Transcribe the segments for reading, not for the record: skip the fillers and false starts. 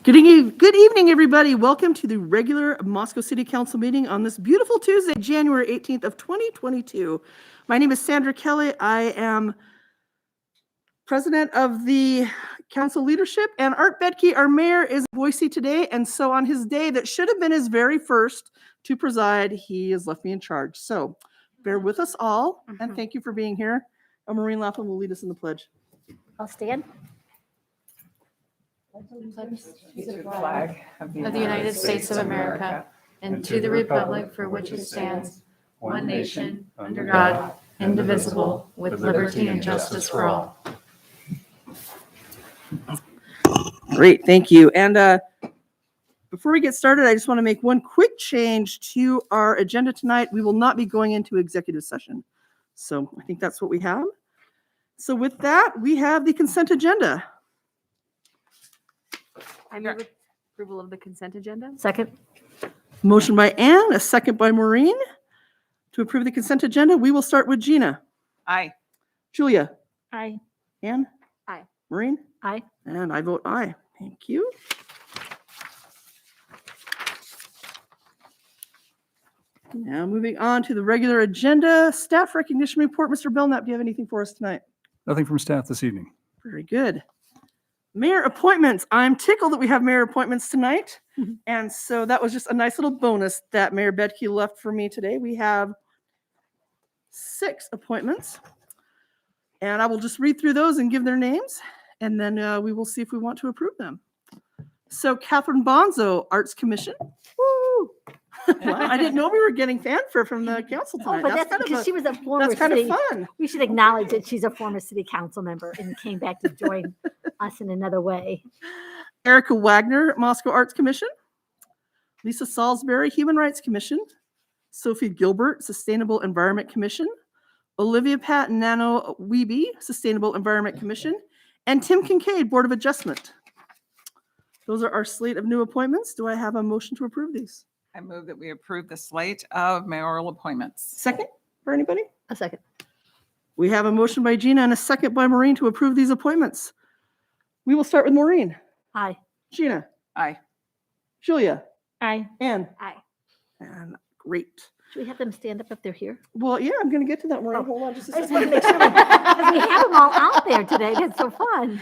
Good evening, everybody. Welcome to the regular Moscow City Council meeting on this beautiful Tuesday, January 18th of 2022. My name is Sandra Kelly. I am president of the council leadership, and Art Bedke, our mayor, is in Boise today, and so on his day that should have been his very first to preside, he has left me in charge. So bear with us all, and thank you for being here. Maureen Laughlin will lead us in the pledge. I'll stand. To the flag of the United States of America and to the republic for which it stands, one nation, under God, indivisible, with liberty and justice for all. Great, thank you. And before we get started, I just want to make one quick change to our agenda tonight. We will not be going into executive session. So I think that's what we have. So with that, we have the consent agenda. I move approval of the consent agenda. Second. Motion by Ann, a second by Maureen to approve the consent agenda. We will start with Gina. Aye. Julia. Aye. Ann. Aye. Maureen. Aye. And I vote aye. Thank you. Now moving on to the regular agenda, staff recognition report. Mr. Belknap, do you have anything for us tonight? Nothing from staff this evening. Very good. Mayor appointments. I'm tickled that we have mayor appointments tonight. And so that was just a nice little bonus that Mayor Bedke left for me today. We have 6 appointments. And I will just read through those and give their names. And then we will see if we want to approve them. So Catherine Bonzo, Arts Commission. Woo! Wow, I didn't know we were getting fanfare from the council tonight. Oh, but that's because she was a former That's kind city. of fun. We should acknowledge that she's a former city council member and came back to join us in another way. Erica Wagner, Moscow Arts Commission. Lisa Salisbury, Human Rights Commission. Sophie Gilbert, Sustainable Environment Commission. Olivia Patanano Wiebe, Sustainable Environment Commission. And Tim Kincaid, Board of Adjustment. Those are our slate of new appointments. Do I have a motion to approve these? I move that we approve the slate of mayoral appointments. Second for anybody? A second. We have a motion by Gina and a second by Maureen to approve these appointments. We will start with Maureen. Aye. Gina. Aye. Julia. Aye. Ann. Aye. And great. Should we have them stand up if they're here? Well, yeah, I'm going to get to that, Maureen. Oh, Hold on just a I just want second. to make sure because we have them all out there today. That's so fun.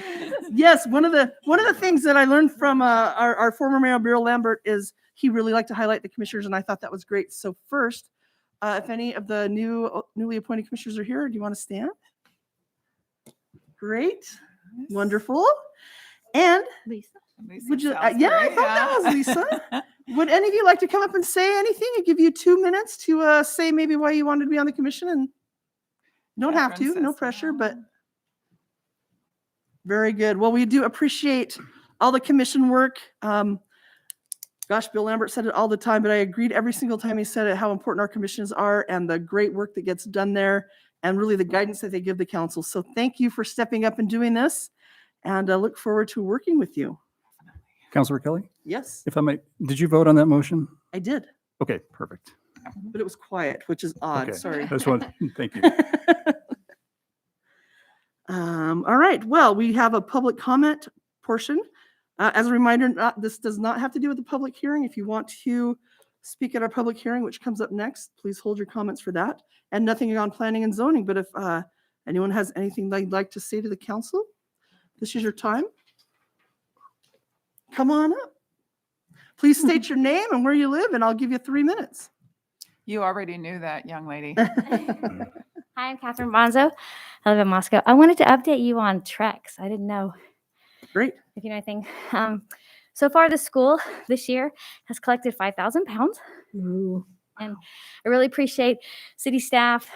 Yes, one of the things that I learned from our former mayor, Bill Lambert, is he really liked to highlight the commissioners, and I thought that was great. So first, if any of the newly appointed commissioners are here, do you want to stand? Great. Wonderful. And Lisa. would you? Yeah, I thought that was Lisa. Would any of you like to come up and say anything? I give you 2 minutes to say maybe why you wanted to be on the commission, and you don't have to, no pressure, but very good. Well, we do appreciate all the commission work. Gosh, Bill Lambert said it all the time, but I agreed every single time he said it, how important our commissions are and the great work that gets done there and really the guidance that they give the council. So thank you for stepping up and doing this, and I look forward to working with you. Councilor Kelly, Yes, if I might, did you vote on that motion? I did, Okay, perfect. but it was quiet, which is odd. Okay. Sorry. That's what, thank you. All right. Well, we have a public comment portion. As a reminder, this does not have to do with the public hearing. If you want to speak at our public hearing, which comes up next, please hold your comments for that. And nothing on planning and zoning. But if anyone has anything they'd like to say to the council, this is your time. Come on up. Please state your name and where you live, and I'll give you 3 minutes. You already knew that, young lady. Hi, I'm Catherine Bonzo. I live in Moscow. I wanted to update you on Trex. I didn't know Great. if you know anything. So far, the school this year has collected 5,000 pounds. Ooh. And I really appreciate city staff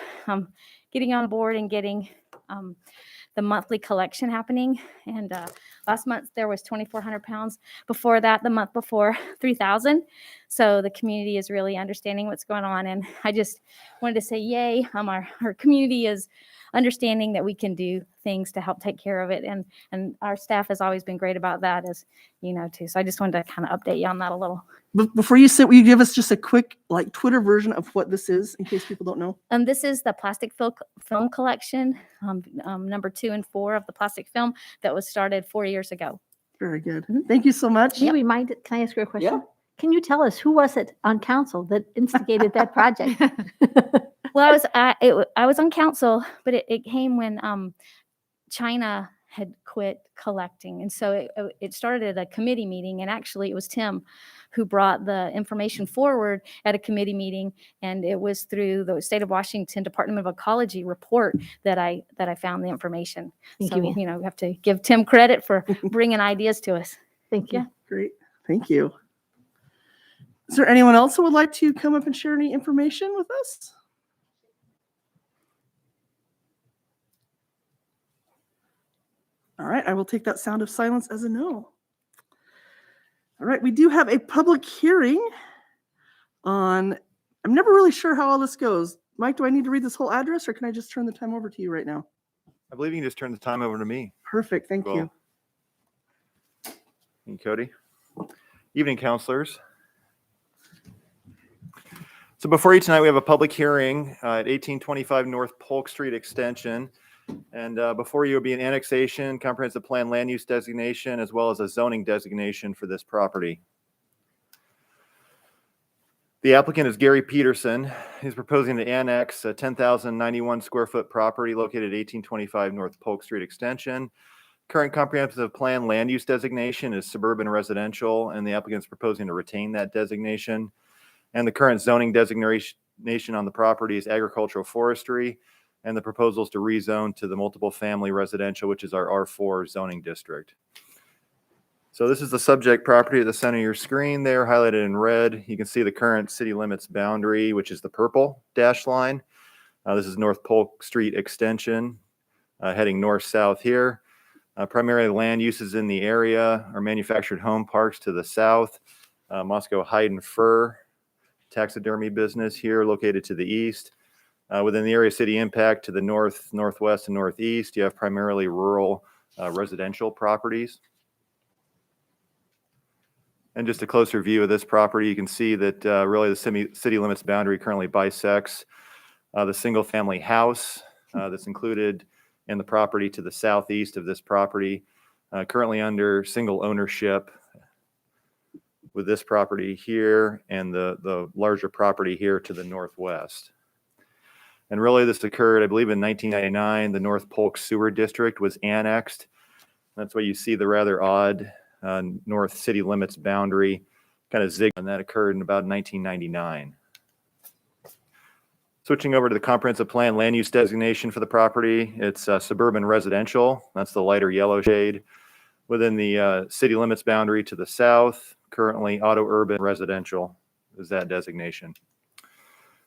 getting on board and getting the monthly collection happening. And last month there was 2,400 pounds. Before that, the month before, 3,000. So the community is really understanding what's going on. And I just wanted to say, yay, our community is understanding that we can do things to help take care of it. And our staff has always been great about that, as you know, too. So I just wanted to kind of update you on that a little. Before you sit, will you give us just a quick Twitter version of what this is in case people don't know? This is the plastic film collection, number 2 and 4 of the plastic film that was started 4 years ago. Very good. Thank you so much. Can you remind, can I ask you a question? Yeah. Can you tell us who was it on council that instigated that project? Well, I was on council, but it came when China had quit collecting, and so it started at a committee meeting, and actually it was Tim who brought the information forward at a committee meeting, and it was through the State of Washington Department of Ecology report that I found the information. Thank So, you. we have to give Tim credit for bringing ideas to us. Thank you. Yeah. Great. Thank you. Is there anyone else who would like to come up and share any information with us? All right, I will take that sound of silence as a no. All right, we do have a public hearing on, I'm never really sure how all this goes. Mike, do I need to read this whole address or can I just turn the time over to you right now? I believe you can just turn the time over to me. Perfect, thank you. Thank you, Cody. Evening, counselors. So before you tonight, we have a public hearing at 1825 North Polk Street Extension. And before you will be an annexation, comprehensive plan land use designation, as well as a zoning designation for this property. The applicant is Gary Peterson. He's proposing to annex a 10,091 square foot property located at 1825 North Polk Street Extension. Current comprehensive plan land use designation is suburban residential, and the applicant is proposing to retain that designation. And the current zoning designation on the property is agricultural forestry, and the proposal is to rezone to the multiple family residential, which is our R4 zoning district. So this is the subject property at the center of your screen there, highlighted in red. You can see the current city limits boundary, which is the purple dashed line. This is North Polk Street Extension, heading north-south here. Primarily land uses in the area are manufactured home parks to the south, Moscow Hide and Fur taxidermy business here located to the east. Within the area city impact to the north, northwest, and northeast, you have primarily rural residential properties. And just a closer view of this property, you can see that really the city limits boundary currently bisects the single family house that's included in the property to the southeast of this property, currently under single ownership with this property here and the larger property here to the northwest. And really this occurred, I believe, in 1999. The North Polk Sewer District was annexed. That's why you see the rather odd north city limits boundary kind of zig, and that occurred in about 1999. Switching over to the comprehensive plan land use designation for the property, it's suburban residential. That's the lighter yellow shade. Within the city limits boundary to the south, currently auto urban residential is that designation.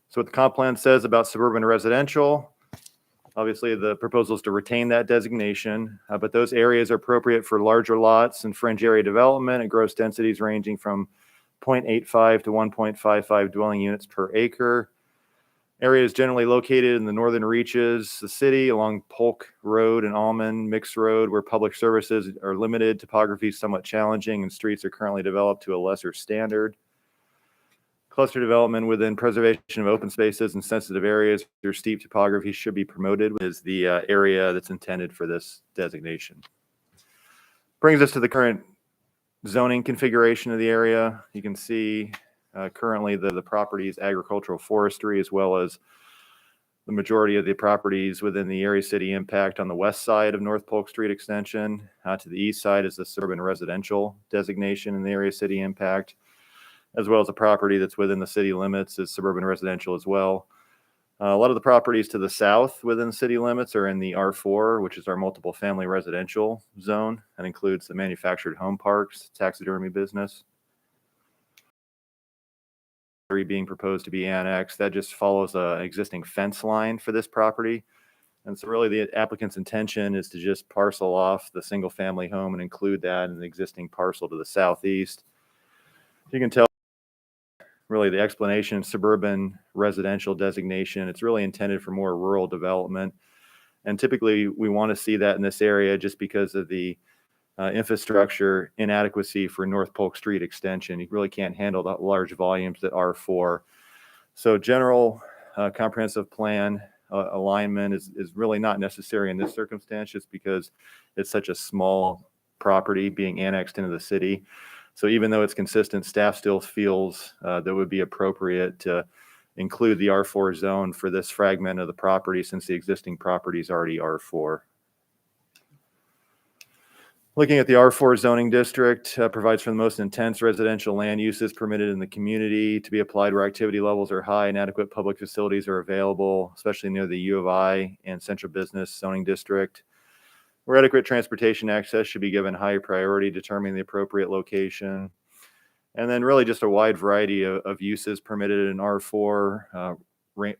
So what the comp plan says about suburban residential, obviously the proposal is to retain that designation, but those areas are appropriate for larger lots and fringe area development at gross densities ranging from 0.85 to 1.55 dwelling units per acre. Areas generally located in the northern reaches, the city along Polk Road and Almond Mix Road, where public services are limited, topography is somewhat challenging, and streets are currently developed to a lesser standard. Cluster development within preservation of open spaces and sensitive areas or steep topography should be promoted is the area that's intended for this designation. Brings us to the current zoning configuration of the area. You can see currently the properties agricultural forestry, as well as the majority of the properties within the area city impact on the west side of North Polk Street Extension. To the east side is the suburban residential designation in the area city impact, as well as the property that's within the city limits is suburban residential as well. A lot of the properties to the south within the city limits are in the R4, which is our multiple family residential zone. That includes the manufactured home parks, taxidermy business. Being proposed to be annexed, that just follows an existing fence line for this property. And so really the applicant's intention is to just parcel off the single family home and include that in the existing parcel to the southeast. You can tell really the explanation, suburban residential designation, it's really intended for more rural development. And typically we want to see that in this area just because of the infrastructure inadequacy for North Polk Street Extension. You really can't handle the large volumes that R4. So general comprehensive plan alignment is really not necessary in this circumstance just because it's such a small property being annexed into the city. So even though it's consistent, staff still feels that it would be appropriate to include the R4 zone for this fragment of the property since the existing property is already R4. Looking at the R4 zoning district, provides for the most intense residential land uses permitted in the community to be applied where activity levels are high and adequate public facilities are available, especially near the U of I and central business zoning district. Where adequate transportation access should be given high priority, determining the appropriate location. And then really just a wide variety of uses permitted in R4,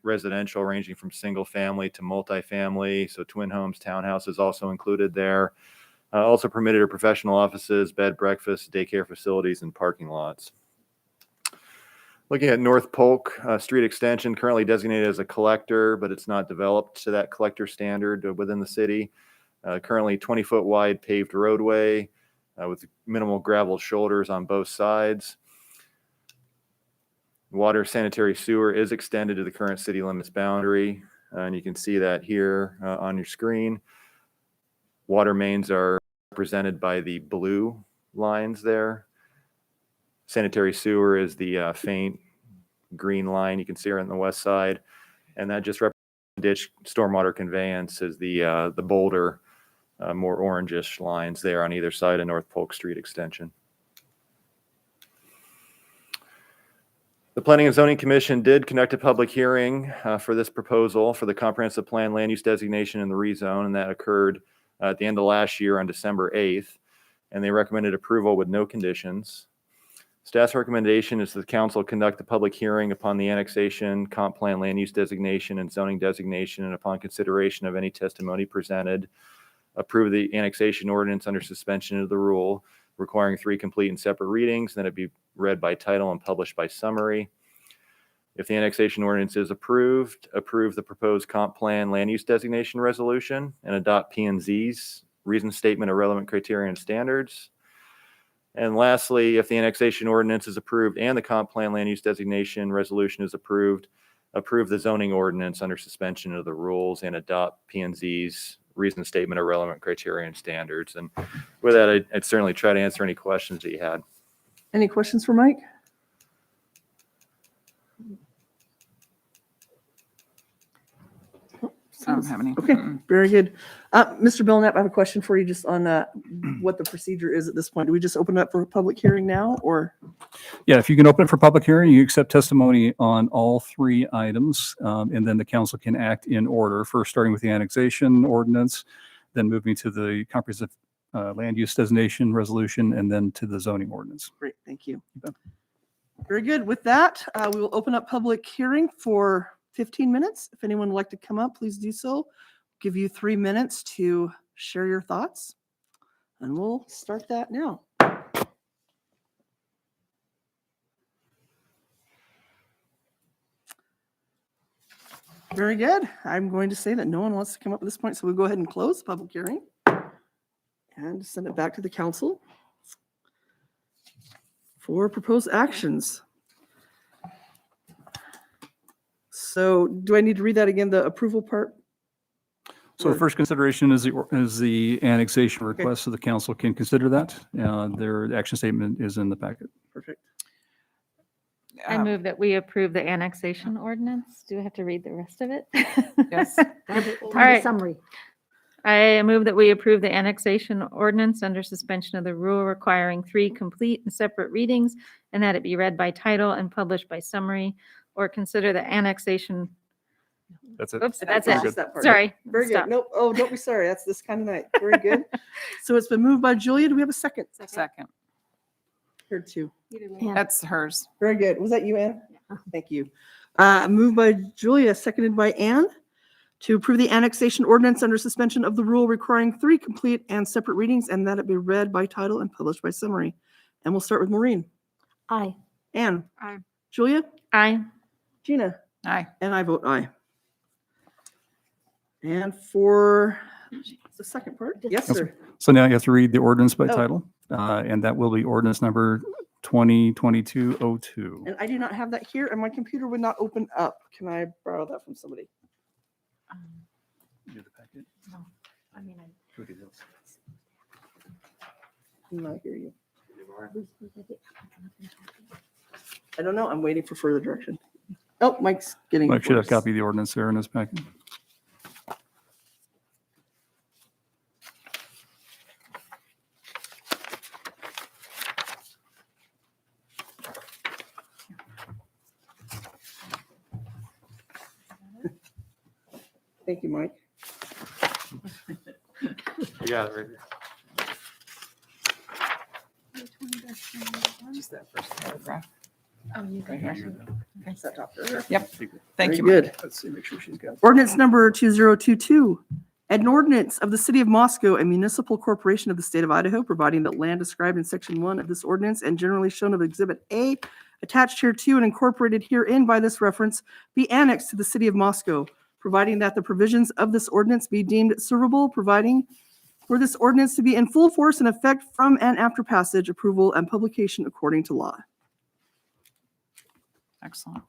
residential ranging from single family to multifamily. So twin homes, townhouses also included there. Also permitted are professional offices, bed, breakfast, daycare facilities, and parking lots. Looking at North Polk Street Extension, currently designated as a collector, but it's not developed to that collector standard within the city. Currently 20-foot wide paved roadway with minimal gravel shoulders on both sides. Water, sanitary, sewer is extended to the current city limits boundary, and you can see that here on your screen. Water mains are represented by the blue lines there. Sanitary sewer is the faint green line. You can see her on the west side. And that just represents ditch stormwater conveyance is the bolder, more orangish lines there on either side of North Polk Street Extension. The Planning and Zoning Commission did conduct a public hearing for this proposal for the comprehensive plan land use designation in the rezone, and that occurred at the end of last year on December 8th, and they recommended approval with no conditions. Staff's recommendation is that the council conduct the public hearing upon the annexation, comp plan land use designation, and zoning designation, and upon consideration of any testimony presented, approve the annexation ordinance under suspension of the rule, requiring 3 complete and separate readings, then it be read by title and published by summary. If the annexation ordinance is approved, approve the proposed comp plan land use designation resolution and adopt P&Z's reason statement of relevant criteria and standards. And lastly, if the annexation ordinance is approved and the comp plan land use designation resolution is approved, approve the zoning ordinance under suspension of the rules and adopt P&Z's reason statement of relevant criteria and standards. And with that, I'd certainly try to answer any questions that you had. Any questions for Mike? I don't have any. Okay, very good. Mr. Belknap, I have a question for you just on what the procedure is at this point. Do we just open it up for a public hearing now, or? Yeah, if you can open it for public hearing, you accept testimony on all 3 items, and then the council can act in order, first starting with the annexation ordinance, then moving to the comprehensive land use designation resolution, and then to the zoning ordinance. Great, thank you. Very good. With that, we will open up public hearing for 15 minutes. If anyone would like to come up, please do so. Give you 3 minutes to share your thoughts, and we'll start that now. Very good. I'm going to say that no one wants to come up at this point, so we'll go ahead and close the public hearing and send it back to the council for proposed actions. So do I need to read that again, the approval part? So the first consideration is the annexation request, so the council can consider that. Their action statement is in the packet. Perfect. I move that we approve the annexation ordinance. Do I have to read the rest of it? Yes. All right. Summary. I move that we approve the annexation ordinance under suspension of the rule requiring 3 complete and separate readings, and that it be read by title and published by summary, or consider the annexation. That's it. Oops, that's Very it. good. That part. Sorry. Very good. Stop. Nope. Oh, don't be sorry. That's this kind of night. Very good. So it's been moved by Julia. Do we have a second? Second. Here too. Yeah. That's hers. Very good. Was that you, Ann? Thank you. Moved by Julia, seconded by Ann, to approve the annexation ordinance under suspension of the rule requiring 3 complete and separate readings, and that it be read by title and published by summary. And we'll start with Maureen. Aye. Ann. Aye. Julia. Aye. Gina. Aye. And I vote aye. And for the second part, yes, sir. So now you have to read the ordinance by Oh. title, and that will be ordinance number 2022-02. And I do not have that here, and my computer would not open up. Can I borrow that from somebody? I hear you. I don't know. I'm waiting for further direction. Oh, Mike's getting. Mike should have worse. copied the ordinance there in his packet. Thank you, Mike. Yeah, right here. Just that first paragraph. Oh, you Right here. Is that top paragraph? Yep. Very Thank you. Mike. good. Let's see, make sure she's got. Ordinance number 2022, an ordinance of the city of Moscow, a municipal corporation of the state of Idaho, providing that land described in section 1 of this ordinance and generally shown of exhibit A attached hereto and incorporated herein by this reference be annexed to the city of Moscow, providing that the provisions of this ordinance be deemed servable, providing for this ordinance to be in full force and effect from and after passage, approval, and publication according to law. Excellent.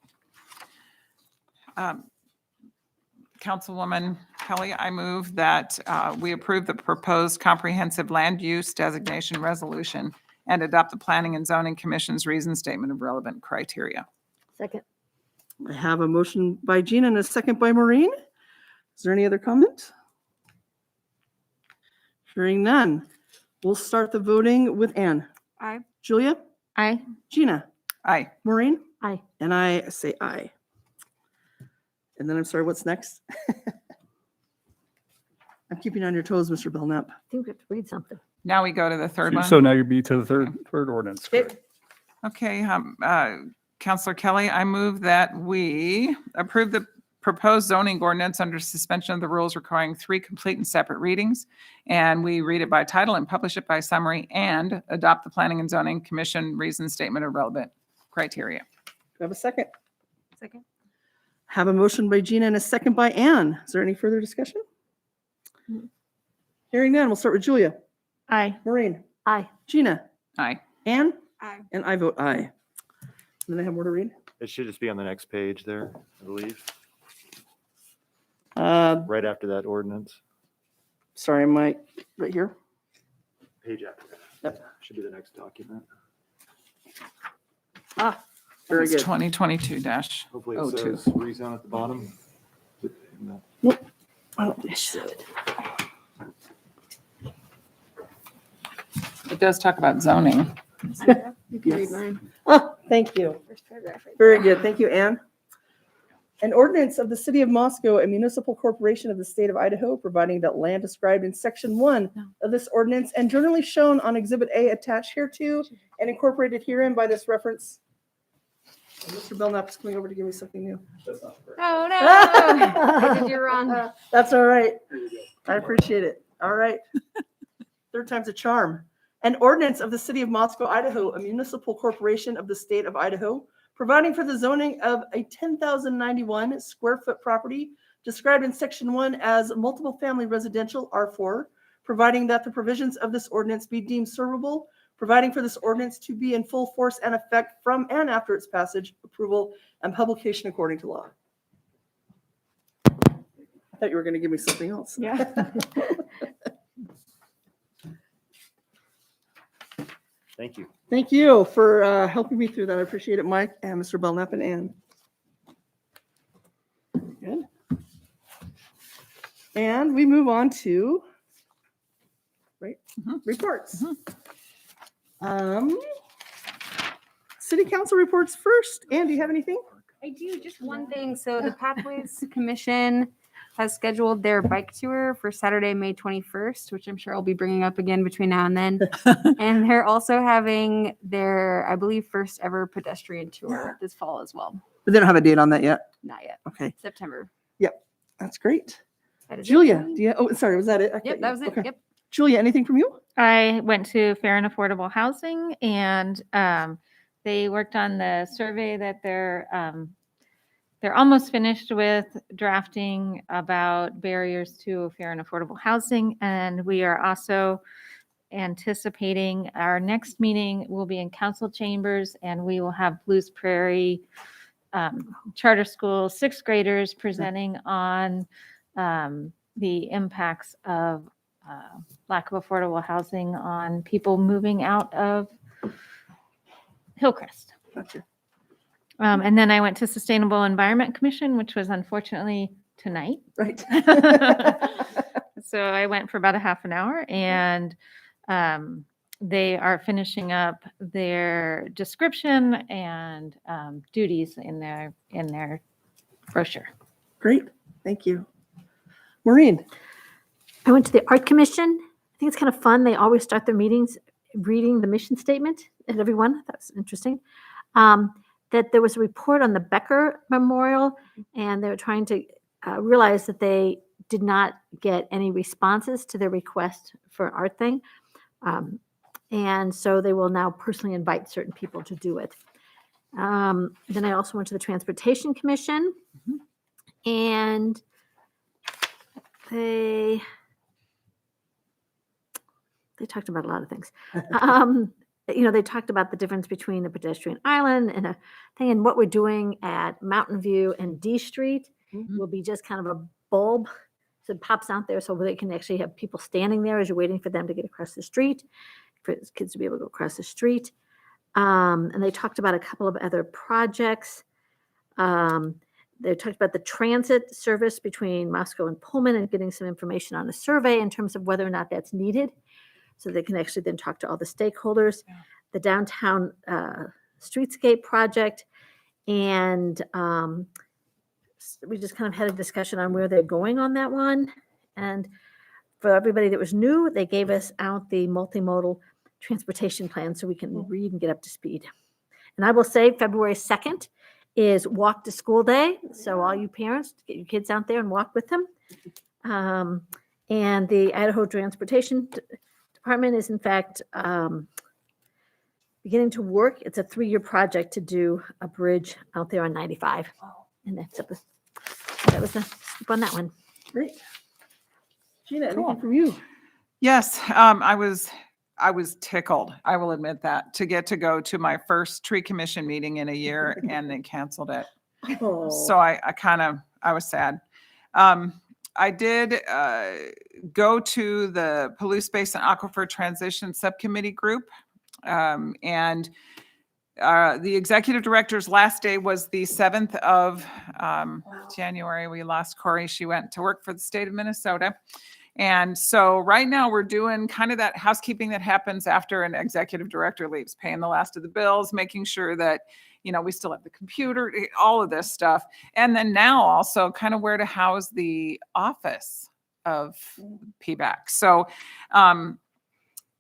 Councilwoman Kelly, I move that we approve the proposed comprehensive land use designation resolution and adopt the Planning and Zoning Commission's reason statement of relevant criteria. Second. I have a motion by Gina and a second by Maureen. Is there any other comment? Hearing none. We'll start the voting with Anne. Aye. Julia? Aye. Gina? Aye. Maureen? Aye. And I say aye. And then I'm sorry, what's next? I'm keeping you on your toes, Mr. Belknap. I think we have to read something. Now we go to the third one. So now you'll be to the third ordinance. correct? Okay, Counselor Kelly, I move that we approve the proposed zoning ordinance under suspension of the rules requiring 3 complete and separate readings. And we read it by title and publish it by summary and adopt the Planning and Zoning Commission reason statement of relevant criteria. Do I have a second? Second. Have a motion by Gina and a second by Anne. Is there any further discussion? Hearing none, we'll start with Julia. Aye. Maureen? Aye. Gina? Aye. Anne? Aye. And I vote aye. And then I have more to read. It should just be on the next page there, I believe, right after that ordinance. Sorry, Mike, right here. Page after that. Should be the next document. Ah, very It's good. 2022 dash. Hopefully Oh, it two. says rezone at the bottom. I don't think so. It does talk about zoning. You can read mine. Oh, thank you. First paragraph right Very good. Thank you, Anne. An ordinance of the city of Moscow, a municipal corporation of the state of Idaho, providing that land described in section 1 of this ordinance and generally shown on exhibit A attached hereto and incorporated herein by this reference. And Mr. Belknap is coming over to give me something new. Oh, no. David, you're wrong. That's all right. I appreciate it. All right. Third time's a charm. An ordinance of the city of Moscow, Idaho, a municipal corporation of the state of Idaho, providing for the zoning of a 10,091 square foot property described in section 1 as multiple family residential R4, providing that the provisions of this ordinance be deemed servable, providing for this ordinance to be in full force and effect from and after its passage, approval, and publication according to law. I thought you were going to give me something else. Yeah. Thank you. Thank you for helping me through that. I appreciate it, Mike and Mr. Belknap and Ann. Good. And we move on to reports. City council reports first. Ann, do you have anything? I do, just one thing. So the Pathways Commission has scheduled their bike tour for Saturday, May 21st, which I'm sure I'll be bringing up again between now and then. And they're also having their, I believe, first ever pedestrian tour this fall as well. But they don't have a date on that yet. Not yet. Okay, September. that's great. That is it. Julia, do you, oh, sorry, was that it? I thought Yep, you- that was it. okay. Yep. Julia, anything from you? I went to Fair and Affordable Housing, and they worked on the survey that they're almost finished with drafting about barriers to fair and affordable housing. And we are also anticipating our next meeting will be in council chambers, and we will have Blues Prairie Charter School 6th graders presenting on the impacts of lack of affordable housing on people moving out of Hillcrest. Gotcha. And then I went to Sustainable Environment Commission, which was unfortunately tonight. Right. So I went for about a half an hour, and they are finishing up their description and duties in their brochure. Great. Thank you. Maureen. I went to the Art Commission. I think it's kind of fun. They always start their meetings reading the mission statement at everyone. That's interesting. That there was a report on the Becker Memorial, and they were trying to realize that they did not get any responses to their request for an art thing. And so they will now personally invite certain people to do it. Then I also went to the Transportation Commission, and they talked about a lot of things. They talked about the difference between a pedestrian island and a thing, and what we're doing at Mountain View and D Street will be just kind of a bulb. So it pops out there so they can actually have people standing there as you're waiting for them to get across the street, for kids to be able to go across the street. And they talked about a couple of other projects. They talked about the transit service between Moscow and Pullman and getting some information on a survey in terms of whether or not that's needed. So they can actually then talk to all the stakeholders. Yeah. The downtown streetscape project. And we just kind of had a discussion on where they're going on that one. And for everybody that was new, they gave us out the multimodal transportation plan so we can read and get up to speed. And I will say February 2nd is walk to school day. So all you parents, get your kids out there and walk with them. And the Idaho Transportation Department is in fact beginning to work. It's a 3-year project to do a bridge out there on 95. And that was the scoop on that one. Great. Gina, Cool. anything from you? Yes, I was tickled, I will admit that, to get to go to my first tree commission meeting in a year and they canceled it. Oh. So I was sad. I did go to the Pollution Space and Aquifer Transition Subcommittee group. And the executive director's last day was the 7th of January. We lost Corey. She went to work for the state of Minnesota. And so right now we're doing kind of that housekeeping that happens after an executive director leaves, paying the last of the bills, making sure that, we still have the computer, all of this stuff. And then now also kind of where to house the office of PBAC. So,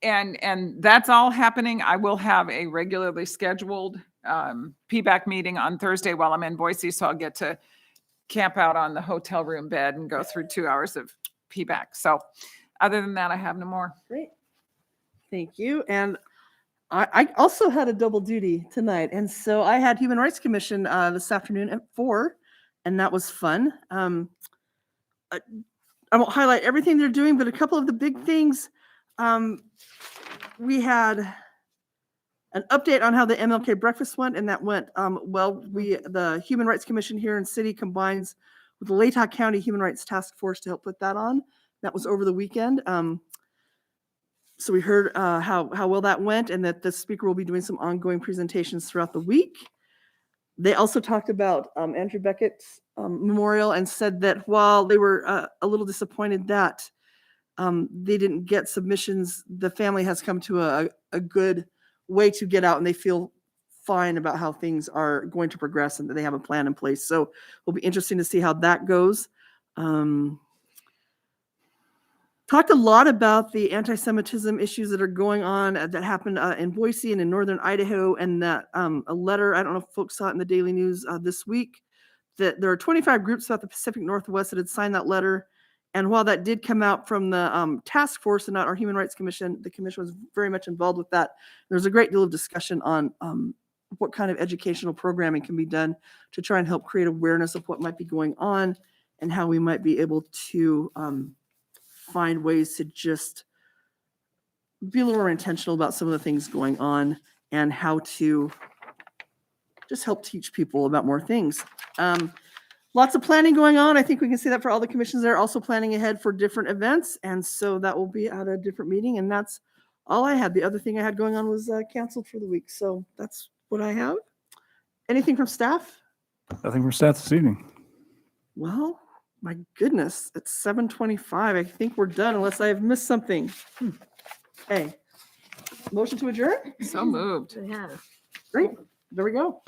and that's all happening. I will have a regularly scheduled PBAC meeting on Thursday while I'm in Boise. So I'll get to camp out on the hotel room bed and go through 2 hours of PBAC. So other than that, I have no more. Great. Thank you. And I also had a double duty tonight. And so I had Human Rights Commission this afternoon at 4, and that was fun. I won't highlight everything they're doing, but a couple of the big things. We had an update on how the Mlk Breakfast went, and that went well. The Human Rights Commission here in city combines with the Latah County Human Rights Task Force to help put that on. That was over the weekend. So we heard how well that went, and that the speaker will be doing some ongoing presentations throughout the week. They also talked about Andrew Beckett's memorial and said that while they were a little disappointed that they didn't get submissions, the family has come to a good way to get out, and they feel fine about how things are going to progress and that they have a plan in place. So it'll be interesting to see how that goes. Talked a lot about the anti-Semitism issues that are going on that happened in Boise and in northern Idaho, and that a letter, I don't know if folks saw it in the Daily News this week, that there are 25 groups throughout the Pacific Northwest that had signed that letter. And while that did come out from the task force and not our Human Rights Commission, the commission was very much involved with that. There's a great deal of discussion on what kind of educational programming can be done to try and help create awareness of what might be going on and how we might be able to find ways to just be a little more intentional about some of the things going on and how to just help teach people about more things. lots of planning going on. I think we can say that for all the commissions. They're also planning ahead for different events. And so that will be at a different meeting. And that's all I had. The other thing I had going on was canceled for the week. So that's what I have. Anything from staff? Nothing from staff this evening. Well, my goodness, it's 7:25. I think we're done unless I have missed something. Okay. Motion to adjourn? So moved. Yeah. Great. There we go.